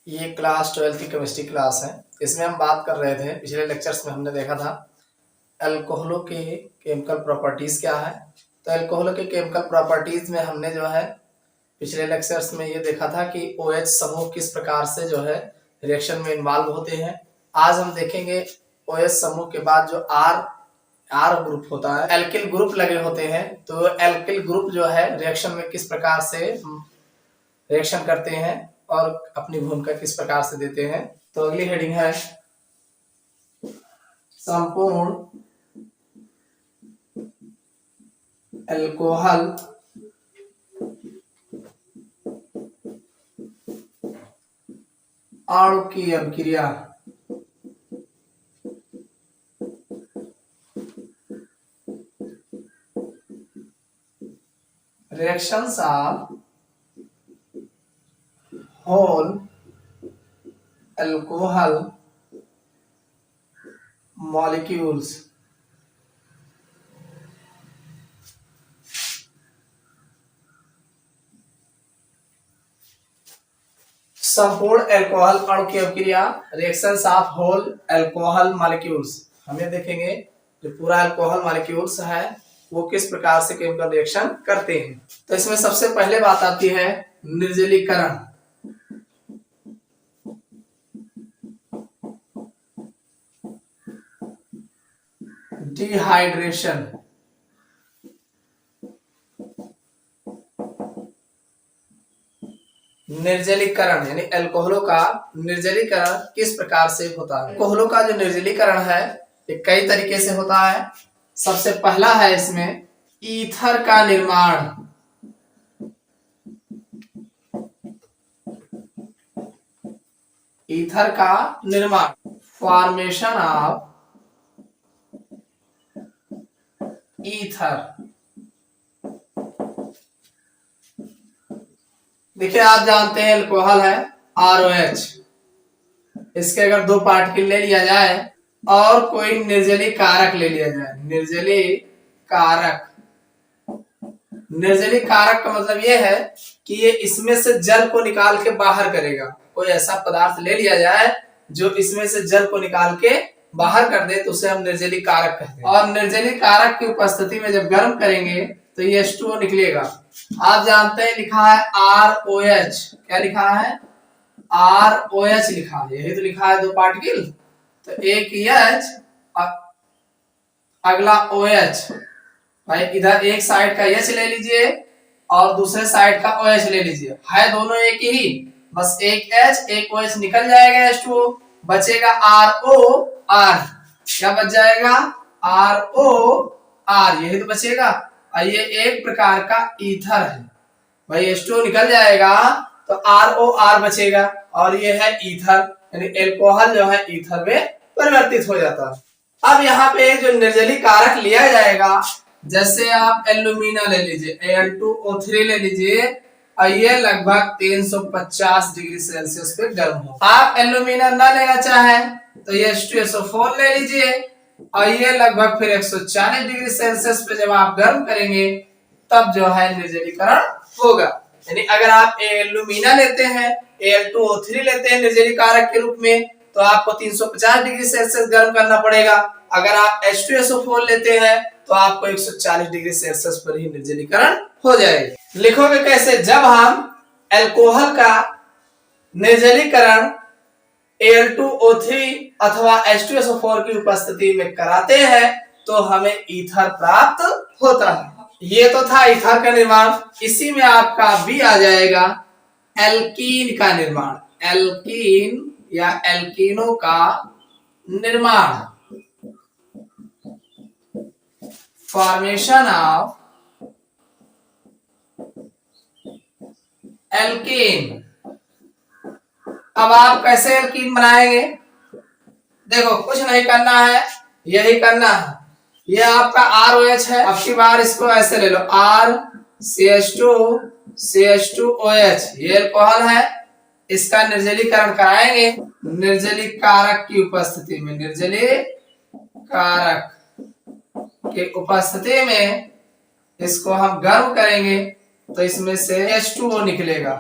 ये क्लास 12 की chemistry class है। इसमें हम बात कर रहे थे, पिछले लेक्चर्स में हमने देखा था अल्कोहलों के केमिकल प्रॉपर्टीज क्या है। तो अल्कोहलों के केमिकल प्रॉपर्टीज में हमने जो है पिछले लेक्चर्स में ये देखा था कि OH समूह किस प्रकार से जो है रिएक्शन में इन्वॉल्व होते हैं। आज हम देखेंगे OH समूह के बाद जो आर ग्रुप होता है, एल्किल ग्रुप लगे होते हैं, तो एल्किल ग्रुप जो है रिएक्शन में किस प्रकार से रिएक्शन करते हैं और अपनी भूमिका किस प्रकार से देते हैं। तो अगली हेडिंग है संपूर्ण अल्कोहल अणु की अभिक्रिया। Reactions of whole alcohol molecules. संपूर्ण अल्कोहल अणु की अभिक्रिया, reactions of whole alcohol molecules. हम ये देखेंगे जो पूरा अल्कोहल मॉलिक्यूल्स है वो किस प्रकार से केमिकल रिएक्शन करते हैं। तो इसमें सबसे पहले बात आती है निर्जलीकरण। डिहाइड्रेशन। निर्जलीकरण यानी अल्कोहलों का निर्जलीकरण किस प्रकार से होता है। अल्कोहलों का जो निर्जलीकरण है ये कई तरीके से होता है। सबसे पहला है इसमें ईथर का निर्माण। ईथर का निर्माण, फॉर्मेशन ऑफ ईथर। देखिए आप जानते हैं अल्कोहल है ROH, इसके अगर दो पार्टिकल ले लिया जाए और कोई निर्जली कारक ले लिया जाए, निर्जली कारक। निर्जली कारक का मतलब यह है कि ये इसमें से जल को निकाल के बाहर करेगा। कोई ऐसा पदार्थ ले लिया जाए जो इसमें से जल को निकाल के बाहर कर दे तो उसे हम निर्जली कारक कहते हैं। और निर्जली कारक की उपस्थिति में जब गर्म करेंगे तो ये H2O निकलेगा। आप जानते हैं लिखा है ROH, क्या लिखा है ROH लिखा है, यही तो लिखा है दो पार्टिकल, तो एक H अगला OH। भाई इधर एक साइड का H ले लीजिए और दूसरे साइड का OH ले लीजिए, है दोनों एक ही, बस एक H एक OH निकल जाएगा, H2O बचेगा ROR। क्या बच जाएगा ROR, यही तो बचेगा। और ये एक प्रकार का ईथर है, भाई H2O निकल जाएगा तो ROR बचेगा और ये है ईथर, यानी अल्कोहल जो है ईथर में परिवर्तित हो जाता है। अब यहाँ पे जो निर्जली कारक लिया जाएगा, जैसे आप एल्यूमिना ले लीजिए, Al2O3 ले लीजिए और ये लगभग 350 डिग्री सेल्सियस पे गर्म हो। आप एल्यूमिना ना लेना चाहें तो ये H2SO4 ले लीजिए और ये लगभग फिर 140 डिग्री सेल्सियस पे जब आप गर्म करेंगे तब जो है निर्जलीकरण होगा। यानी अगर आप एल्यूमिना लेते हैं, Al2O3 लेते हैं निर्जली कारक के रूप में, तो आपको 350 डिग्री सेल्सियस गर्म करना पड़ेगा। अगर आप H2SO4 लेते हैं तो आपको 140 डिग्री सेल्सियस पर ही निर्जलीकरण हो जाएगा। लिखोगे कैसे, जब हम अल्कोहल का निर्जलीकरण Al2O3 अथवा H2SO4 की उपस्थिति में कराते हैं तो हमें ईथर प्राप्त होता है। ये तो था ईथर का निर्माण। इसी में आपका भी आ जाएगा एल्कीन का निर्माण, एल्कीन या एल्कीनो का निर्माण, फॉर्मेशन ऑफ एल्कीन। अब आप कैसे एल्कीन बनाएंगे, देखो कुछ नहीं करना है, यही करना है। ये आपका ROH है, अब की बार इसको ऐसे ले लो RCH2CH2OH, ये अल्कोहल है, इसका निर्जलीकरण कराएंगे निर्जली कारक की उपस्थिति में। निर्जली कारक के उपस्थिति में इसको हम गर्म करेंगे तो इसमें से H2O निकलेगा।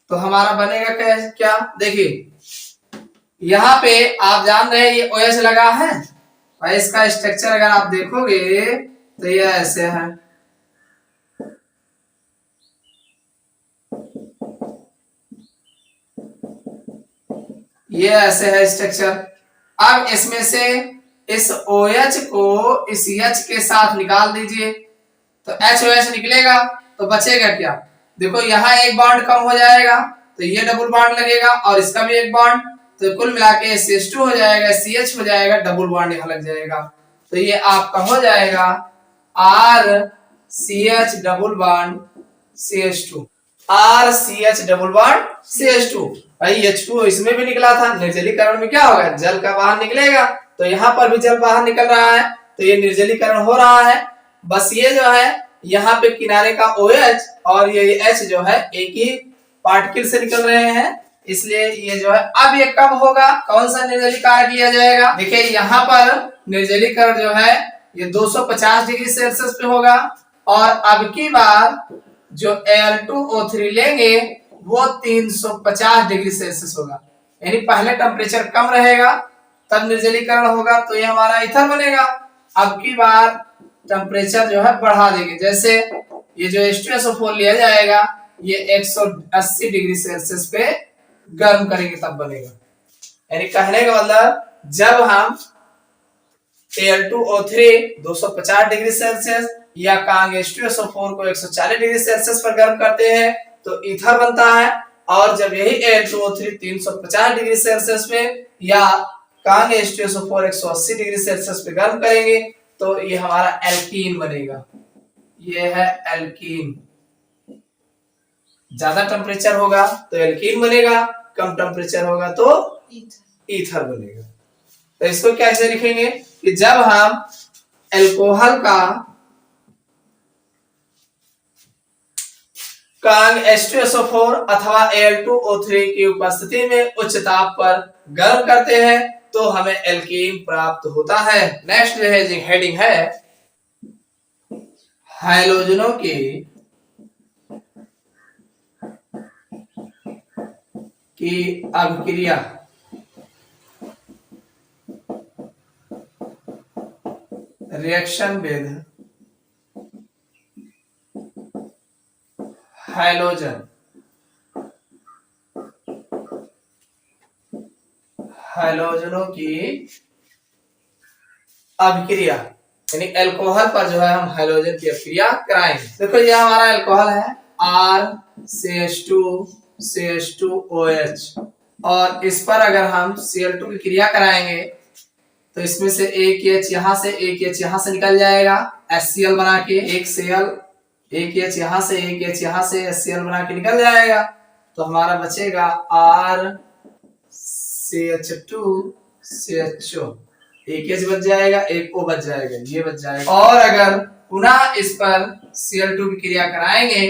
तो हमारा बनेगा क्या देखिए, यहाँ पे आप जान रहे हैं ये OH लगा है और इसका स्ट्रक्चर अगर आप देखोगे तो ये ऐसे है, ये ऐसे है स्ट्रक्चर। अब इसमें से इस OH को इस H के साथ निकाल दीजिए तो HOH निकलेगा, तो बचेगा क्या, देखो यहाँ एक बॉन्ड कम हो जाएगा तो ये डबल बॉन्ड लगेगा और इसका भी एक बॉन्ड, तो कुल मिला के CH2 हो जाएगा, CH हो जाएगा, डबल बॉन्ड यहाँ लग जाएगा, तो ये आपका हो जाएगा RCH double bond CH2, RCH double bond CH2। भाई H2 इसमें भी निकला था, निर्जलीकरण में क्या होगा, जल का बाहर निकलेगा, तो यहाँ पर भी जल बाहर निकल रहा है, तो ये निर्जलीकरण हो रहा है। बस ये जो है यहाँ पे किनारे का OH और ये H जो है एक ही पार्टिकल से निकल रहे हैं, इसलिए ये जो है अब ये कब होगा, कौन सा निर्जलीकरण किया जाएगा, देखिए यहाँ पर निर्जलीकरण जो है ये 250 डिग्री सेल्सियस पे होगा और अब की बार जो Al2O3 लेंगे वो 350 डिग्री सेल्सियस होगा, यानी पहले टेम्परेचर कम रहेगा तब निर्जलीकरण होगा, तो ये हमारा ईथर बनेगा। अब की बार टेम्परेचर जो है बढ़ा देंगे, जैसे ये जो H2SO4 लिया जाएगा ये 180 डिग्री सेल्सियस पे गर्म करेंगे तब बनेगा, यानी कहने का मतलब जब हम Al2O3 250 डिग्री सेल्सियस या कांग H2SO4 को 140 डिग्री सेल्सियस पर गर्म करते हैं तो ईथर बनता है, और जब यही Al2O3 350 डिग्री सेल्सियस पे या कांग H2SO4 180 डिग्री सेल्सियस पे गर्म करेंगे तो ये हमारा एल्कीन बनेगा, ये है एल्कीन। ज्यादा टेम्परेचर होगा तो एल्कीन बनेगा, कम टेम्परेचर होगा तो ईथर बनेगा। तो इसको कैसे लिखेंगे कि जब हम अल्कोहल का कांग H2SO4 अथवा Al2O3 की उपस्थिति में उच्च ताप पर गर्म करते हैं तो हमें एल्कीन प्राप्त होता है। नेक्स्ट जो है हेडिंग है हैलोजनों की अभिक्रिया, रिएक्शन विद हैलोजन, हैलोजनों की अभिक्रिया, यानी अल्कोहल पर जो है हम हैलोजन की अभिक्रिया कराएंगे। देखो ये हमारा अल्कोहल है RCH2CH2OH और इस पर अगर हम Cl2 की क्रिया कराएंगे तो इसमें से एक H यहाँ से एक H यहाँ से निकल जाएगा HCl बना के, एक Cl एक H यहाँ से एक H यहाँ से HCl बना के निकल जाएगा, तो हमारा बचेगा RCH2CHO, एक H बच जाएगा एक O बच जाएगा, ये बच जाएगा। और अगर पुनः इस पर Cl2 की क्रिया कराएंगे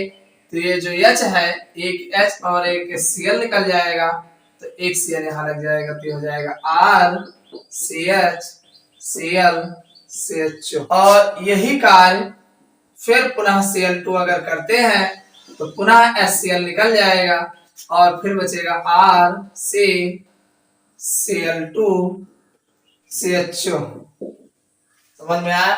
तो ये जो H है एक H और एक Cl निकल जाएगा, तो एक Cl यहाँ लग जाएगा, तो हो जाएगा RCHClCHO। और यही कार्य फिर पुनः Cl2 अगर करते हैं तो पुनः HCl निकल जाएगा और फिर बचेगा RCCl2CHO। समझ में आया?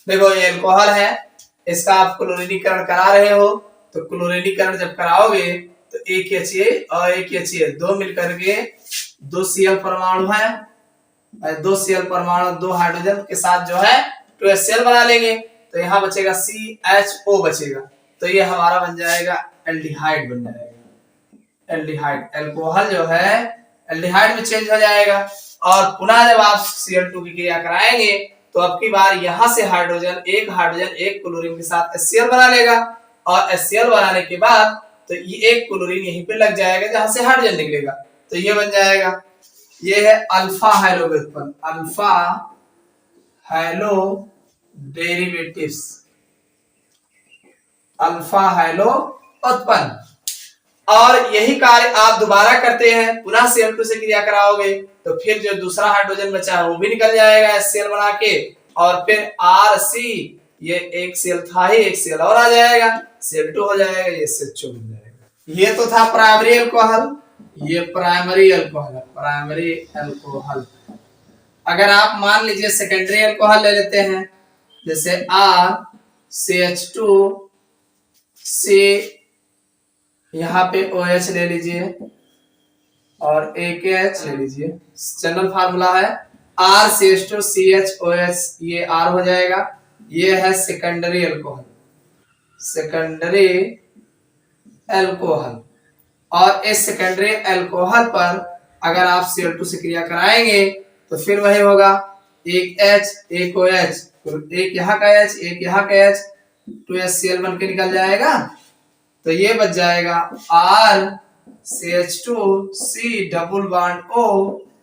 देखो ये अल्कोहल है, इसका आप क्लोरीनीकरण करा रहे हो तो क्लोरीनीकरण जब कराओगे तो एक HA और एक HA दो मिलकर के दो Cl परमाणु है, दो Cl परमाणु दो हाइड्रोजन के साथ जो है 2HCl बना लेंगे, तो यहाँ बचेगा CHO बचेगा, तो ये हमारा बन जाएगा एल्डिहाइड बन जाएगा। एल्डिहाइड अल्कोहल जो है एल्डिहाइड में चेंज हो जाएगा। और पुनः जब आप Cl2 की क्रिया कराएंगे तो अब की बार यहाँ से हाइड्रोजन एक क्लोरीन के साथ HCl बना लेगा और HCl बनाने के बाद तो ये एक क्लोरीन यहीं पे लग जाएगा जहां से हाइड्रोजन निकलेगा, तो ये बन जाएगा, ये है अल्फा हाइलो व्युत्पन्न, alpha high-low derivatives, alpha high-low उत्पन्न। और यही कार्य आप दोबारा करते हैं, पुनः Cl2 से क्रिया कराओगे तो फिर जो दूसरा हाइड्रोजन बचा है वो भी निकल जाएगा HCl बना के, और फिर RC ये एक Cl था ही एक Cl और आ जाएगा, Cl2 हो जाएगा, ये CHO बन जाएगा। ये तो था प्राइमरी अल्कोहल, ये प्राइमरी अल्कोहल है, प्राइमरी अल्कोहल। अगर आप मान लीजिए सेकेंडरी अल्कोहल ले लेते हैं, जैसे RCH2C, यहाँ पे OH ले लीजिए और AKH ले लीजिए। जनरल फार्मूला है RCH2CHOH, ये R हो जाएगा। ये है सेकेंडरी अल्कोहल, सेकेंडरी अल्कोहल। और इस सेकेंडरी अल्कोहल पर अगर आप Cl2 से क्रिया कराएंगे तो फिर वही होगा, एक H एक OH, तो एक यहाँ का H एक यहाँ का H, 2HCl बन के निकल जाएगा। तो ये बच जाएगा RCH2C डबल बॉन्ड O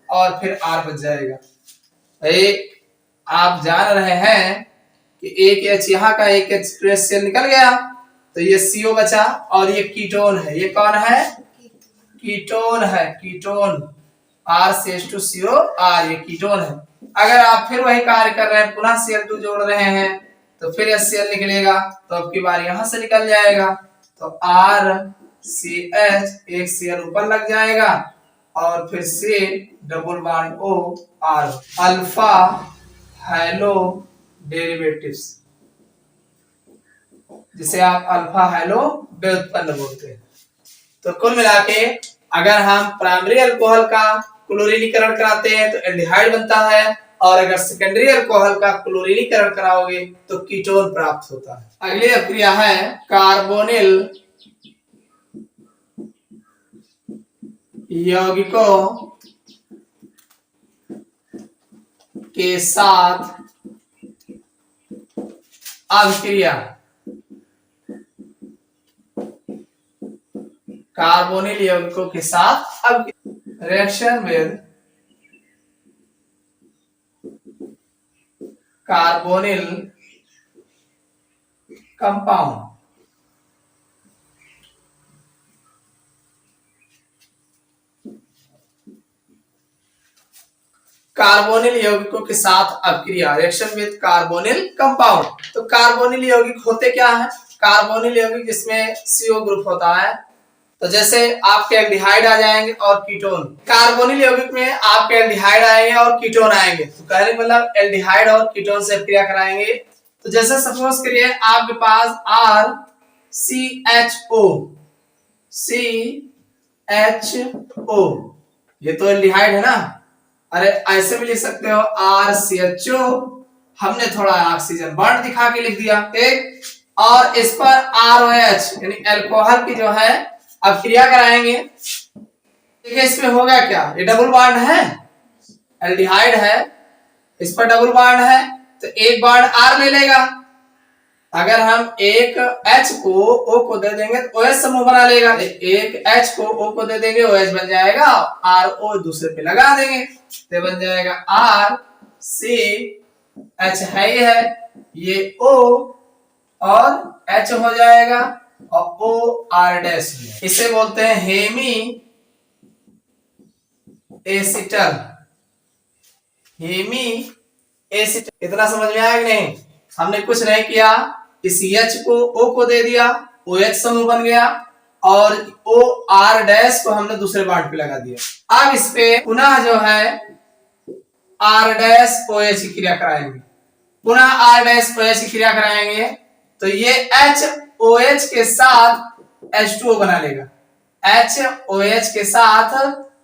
और फिर R बच जाएगा। आप जान रहे हैं कि एक H यहाँ का, एक H 2HCl निकल गया, तो ये CO बचा और ये कीटोन है। ये कौन है? कीटोन है, कीटोन। RCH2COR, ये कीटोन है। अगर आप फिर वही कार्य कर रहे हैं, पुनः Cl2 जोड़ रहे हैं, तो फिर HCl निकलेगा, तो अब की बार यहां से निकल जाएगा। तो RCH, एक Cl ऊपर लग जाएगा और फिर C double bond O R, alpha hello derivatives, जिसे आप अल्फा हेलो व्युत्पन्न बोलते हैं। तो कुल मिला के अगर हम प्राइमरी अल्कोहल का क्लोरीनीकरण कराते हैं तो एल्डिहाइड बनता है, और अगर सेकेंडरी अल्कोहल का क्लोरीनीकरण कराओगे तो कीटोन प्राप्त होता है। अगली अभिक्रिया है कार्बोनिल यौगिकों के साथ अभिक्रिया। कार्बोनिल यौगिकों के साथ अब reaction with carbonyl compound. Carbonyl यौगिकों के साथ अभिक्रिया, रिएक्शन विद कार्बोनिल कंपाउंड। तो कार्बोनिल यौगिक होते क्या है? कार्बोनिल यौगिक जिसमें CO ग्रुप होता है, तो जैसे आपके एल्डिहाइड आ जाएंगे और कीटोन। कार्बोनिल यौगिक में आपके एल्डिहाइड आएंगे और कीटोन आएंगे, तो कहने मतलब एल्डिहाइड और कीटोन से क्रिया कराएंगे। तो जैसे सपोज करिए आपके पास CHO, ये तो एल्डिहाइड है ना। अरे ऐसे भी लिख सकते हो RCHO, हमने थोड़ा ऑक्सीजन बॉन्ड दिखा के लिख दिया एक, और इस पर ROH यानी अल्कोहल की जो है अब क्रिया कराएंगे। देखिए इसमें होगा क्या, ये डबल बॉन्ड है, एल्डिहाइड है, इस पर डबल बॉन्ड है, तो एक बॉन्ड R ले लेगा। अगर हम एक H को O को दे देंगे तो OH समूह बना लेगा, एक H को O को दे देंगे OH बन जाएगा, RO दूसरे पे लगा देंगे तो बन जाएगा RCH है, ये O और H हो जाएगा और OR डैश, इसे बोलते हैं हेमी एसिटल, हेमी एसिटल। इतना समझ में आया कि नहीं? हमने कुछ नहीं किया, इस H को O को दे दिया, OH समूह बन गया, और OR डैश को हमने दूसरे बॉन्ड पे लगा दिया। अब इस पे पुनः जो है R डैश OH की क्रिया कराएंगे, पुनः R डैश OH की क्रिया कराएंगे, तो ये HOH के साथ H2O बना लेगा, HOH के साथ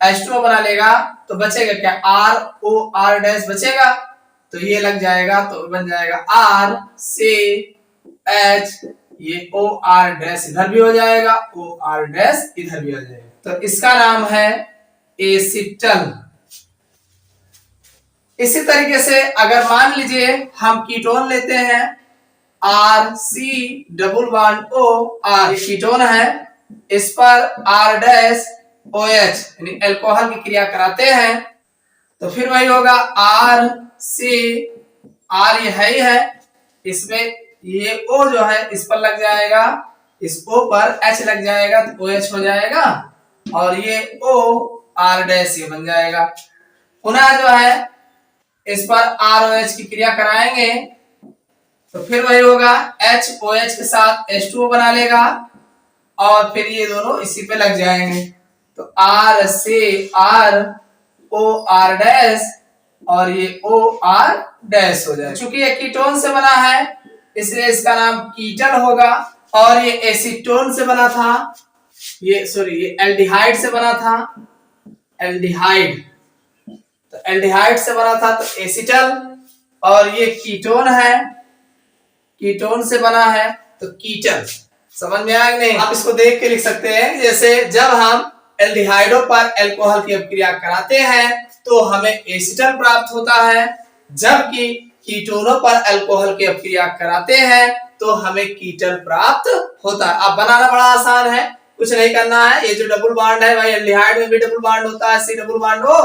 H2O बना लेगा, तो बचेगा क्या, ROR डैश बचेगा, तो ये लग जाएगा, तो बन जाएगा RCH, ये OR डैश इधर भी हो जाएगा, OR डैश इधर भी हो जाएगा, तो इसका नाम है एसिटल। इसी तरीके से अगर मान लीजिए हम कीटोन लेते हैं, RC double bond O R, ketone है, इस पर R डैश OH यानी अल्कोहल की क्रिया कराते हैं, तो फिर वही होगा RC, R ये है ही है, इसमें ये O जो है इस पर लग जाएगा, इस O पर H लग जाएगा तो OH हो जाएगा, और ये O R डैश ये बन जाएगा। पुनः जो है इस पर ROH की क्रिया कराएंगे, तो फिर वही होगा, HOH के साथ H2O बना लेगा, और फिर ये दोनों इसी पे लग जाएंगे। तो R से R O R डैश और ये O R डैश हो जाए। चूंकि ये कीटोन से बना है इसलिए इसका नाम कीटन होगा। और ये एसीटोन से बना था, ये एल्डिहाइड से बना था, एल्डिहाइड, तो एल्डिहाइड से बना था तो एसिटल। और ये कीटोन है, कीटोन से बना है तो कीटन। समझ में आया नहीं? आप इसको देख के लिख सकते हैं, जैसे जब हम एल्डिहाइडों पर अल्कोहल की अभिक्रिया कराते हैं तो हमें एसिटल प्राप्त होता है, जबकि कीटोनों पर अल्कोहल की अभिक्रिया कराते हैं तो हमें कीटन प्राप्त होता है। अब बनाना बड़ा आसान है, कुछ नहीं करना है। ये जो डबल बॉन्ड है भाई, एल्डिहाइड में भी डबल बॉन्ड होता है, सी डबल बॉन्ड हो,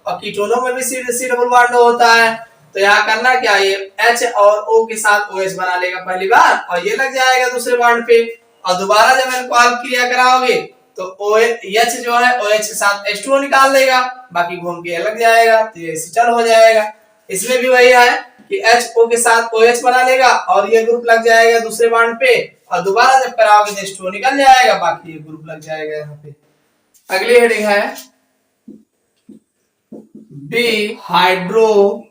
और कीटोनों में भी सी डबल बॉन्ड होता है। तो यहाँ करना क्या, ये H और O के साथ OH बना लेगा पहली बार और ये लग जाएगा दूसरे बॉन्ड पे। और दोबारा जब अल्कोहल क्रिया कराओगे तो OH जो है OH के साथ H2O निकाल देगा, बाकी घूम के लग जाएगा तो ये एसिटल हो जाएगा। इसमें भी वही है कि HO के साथ OH बना लेगा और ये ग्रुप लग जाएगा दूसरे बॉन्ड पे, और दोबारा जब कराओगे तो H2O निकल जाएगा, बाकी ये ग्रुप लग जाएगा यहाँ पे। अगली हेडिंग है बी हाइड्रोजनीकरण।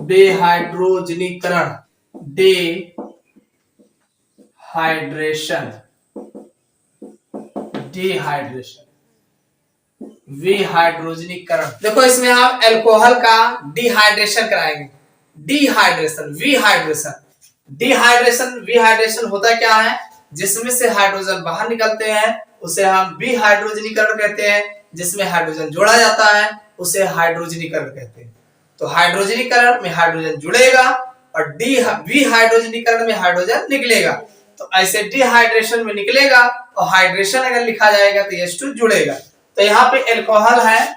डिहाइड्रोजनीकरण, डिहाइड्रेशन, डिहाइड्रेशन, विहाइड्रोजनीकरण। देखो इसमें हम अल्कोहल का डिहाइड्रेशन कराएंगे। डिहाइड्रेशन, विहाइड्रेशन, डिहाइड्रेशन, विहाइड्रेशन होता क्या है, जिसमें से हाइड्रोजन बाहर निकलते हैं उसे हम विहाइड्रोजनीकरण कहते हैं, जिसमें हाइड्रोजन जोड़ा जाता है उसे हाइड्रोजनीकरण कहते हैं। तो हाइड्रोजनीकरण में हाइड्रोजन जुड़ेगा और विहाइड्रोजनीकरण में हाइड्रोजन निकलेगा। तो ऐसे डिहाइड्रेशन में निकलेगा और हाइड्रेशन अगर लिखा जाएगा तो H2 जुड़ेगा। तो यहाँ पे अल्कोहल है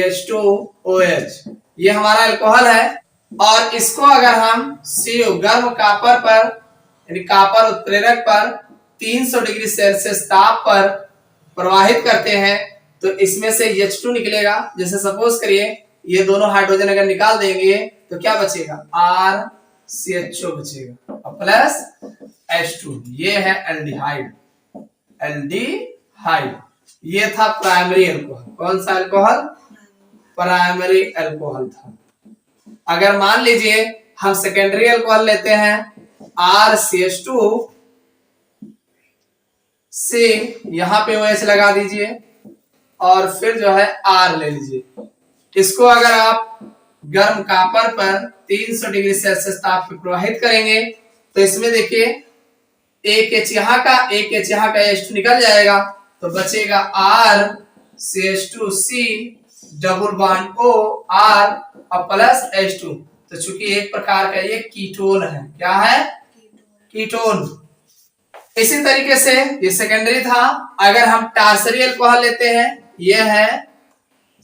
RCH2OH, ये हमारा अल्कोहल है। और इसको अगर हम CO गर्म कापर पर यानी कापर उत्प्रेरक पर 300 डिग्री सेल्सियस ताप पर प्रवाहित करते हैं तो इसमें से H2 निकलेगा। जैसे सपोज करिए ये दोनों हाइड्रोजन अगर निकाल देंगे तो क्या बचेगा, RCHO बचेगा और प्लस H2, ये है एल्डिहाइड, एल्डिहाइड। ये था प्राइमरी अल्कोहल। कौन सा अल्कोहल, प्राइमरी अल्कोहल था। अगर मान लीजिए हम सेकेंडरी अल्कोहल लेते हैं RCH2 से, यहां पे OH लगा दीजिए और फिर जो है R ले लीजिए। इसको अगर आप गर्म कापर पर 300 डिग्री सेल्सियस ताप पे प्रवाहित करेंगे तो इसमें देखिए एक H यहाँ का, एक H यहाँ का, H2 निकल जाएगा तो बचेगा RCH2C double bond O R और प्लस H2। तो चूंकि एक प्रकार का ये कीटोन है, क्या है, कीटोन। इसी तरीके से ये सेकेंडरी था। अगर हम टर्शियरी अल्कोहल लेते हैं, ये है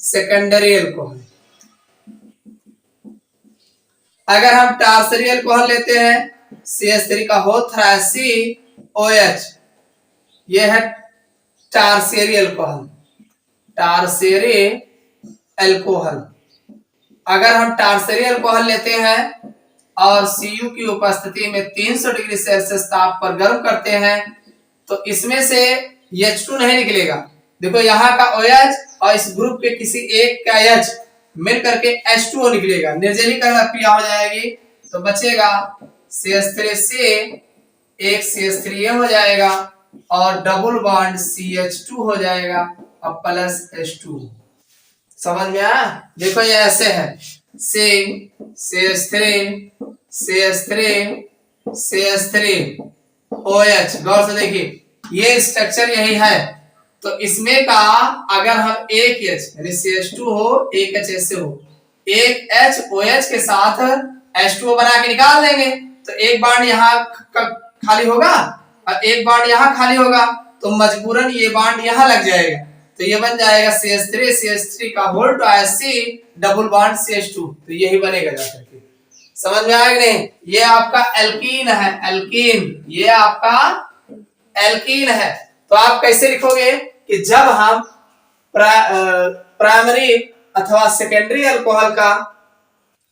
सेकेंडरी अल्कोहल। अगर हम टर्शियरी अल्कोहल लेते हैं CH3 का हो COH, ये है टर्शियरी अल्कोहल, टर्शियरी अल्कोहल। अगर हम टर्शियरी अल्कोहल लेते हैं और Cu की उपस्थिति में 300 डिग्री सेल्सियस ताप पर गर्म करते हैं तो इसमें से H2 नहीं निकलेगा। देखो यहाँ का OH और इस ग्रुप के किसी एक का H मिल करके H2O निकलेगा, निर्जलीकरण क्रिया हो जाएगी तो बचेगा CH3 से एक CH3 ये हो जाएगा और डबल बॉन्ड CH2 हो जाएगा और प्लस H2। समझ में आया? देखो ये ऐसे है, CH3 OH। गौर से देखिए ये स्ट्रक्चर यही है। तो इसमें का अगर हम एक H यानी CH2 हो, एक H ऐसे हो, एक H OH के साथ H2O बना के निकाल देंगे तो एक बॉन्ड यहाँ खाली होगा और एक बॉन्ड यहाँ खाली होगा तो मजबूरन ये बॉन्ड यहाँ लग जाएगा। तो ये बन जाएगा CH3 का whole two C double bond CH2। तो यही बनेगा जाकर के। समझ में आया कि नहीं? ये आपका एल्कीन है, एल्कीन, ये आपका एल्कीन है। तो आप कैसे लिखोगे कि जब हम प्राइमरी अथवा सेकेंडरी अल्कोहल का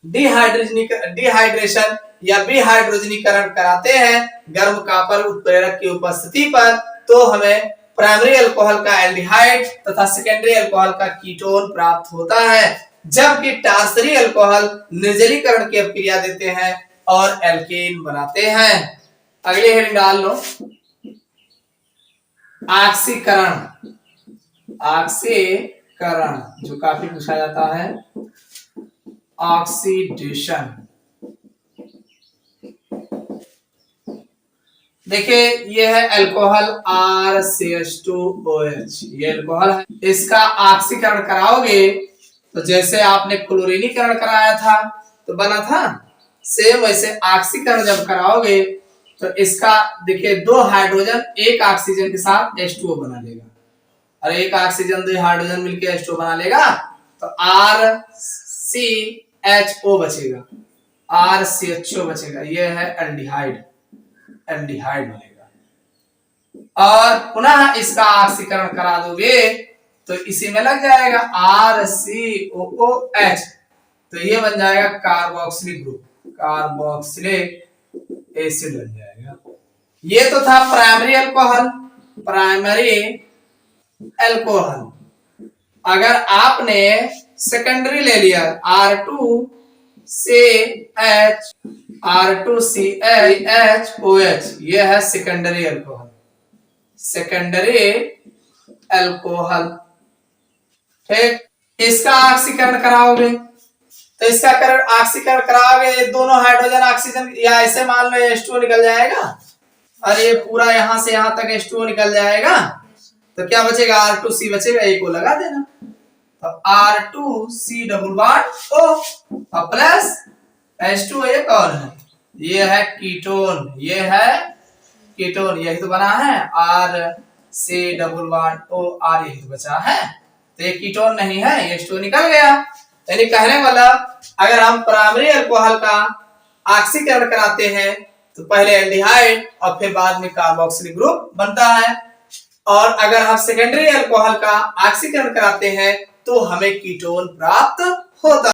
डिहाइड्रेशन या विहाइड्रोजनीकरण कराते हैं गर्म कॉपर उत्प्रेरक की उपस्थिति पर, तो हमें प्राइमरी अल्कोहल का एल्डिहाइड तथा सेकेंडरी अल्कोहल का कीटोन प्राप्त होता है, जबकि टर्शरी अल्कोहल निर्जलीकरण की अभिक्रिया देते हैं और एल्केन बनाते हैं। अगले हेडिंग डाल लो, ऑक्सीकरण। ऑक्सीकरण जो काफी पूछा जाता है, ऑक्सीडेशन। देखिए ये है अल्कोहल RCH2OH, ये अल्कोहल है। इसका ऑक्सीकरण कराओगे तो जैसे आपने क्लोरीनीकरण कराया था तो बना था, सेम वैसे ऑक्सीकरण जब कराओगे तो इसका देखिए 2 हाइड्रोजन एक ऑक्सीजन के साथ H2O बना लेगा, और एक ऑक्सीजन 2 हाइड्रोजन मिलकर H2O बना लेगा, तो RCHO बचेगा, RCHO बचेगा, ये है एल्डिहाइड, एल्डिहाइड बनेगा। और पुनः इसका ऑक्सीकरण करा दोगे तो इसी में लग जाएगा RCOOH, तो ये बन जाएगा कार्बोक्सिलिक ग्रुप, कार्बोक्सिलिक एसिड बन जाएगा। ये तो था प्राइमरी अल्कोहल, प्राइमरी अल्कोहल। अगर आपने सेकेंडरी ले लिया R2CHOH, ये है सेकेंडरी अल्कोहल, सेकेंडरी अल्कोहल। ठीक, इसका ऑक्सीकरण कराओगे तो इसका ऑक्सीकरण कराओगे, दोनों हाइड्रोजन ऑक्सीजन, या ऐसे मान लो H2O निकल जाएगा, और ये पूरा यहां से यहां तक H2O निकल जाएगा, तो क्या बचेगा, R2C बचेगा, एक को लगा देना, तो R2C double bond O plus H2O, ये कौन है, ये है कीटोन, ये है कीटोन, यही तो बना है RC double bond O R, यही तो बचा है, तो ये कीटोन नहीं है, ये H2O निकल गया। यानी कहने वाला अगर हम प्राइमरी अल्कोहल का ऑक्सीकरण कराते हैं तो पहले एल्डिहाइड और फिर बाद में कार्बोक्सिलिक ग्रुप बनता है, और अगर हम सेकेंडरी अल्कोहल का ऑक्सीकरण कराते हैं तो हमें कीटोन प्राप्त होता है।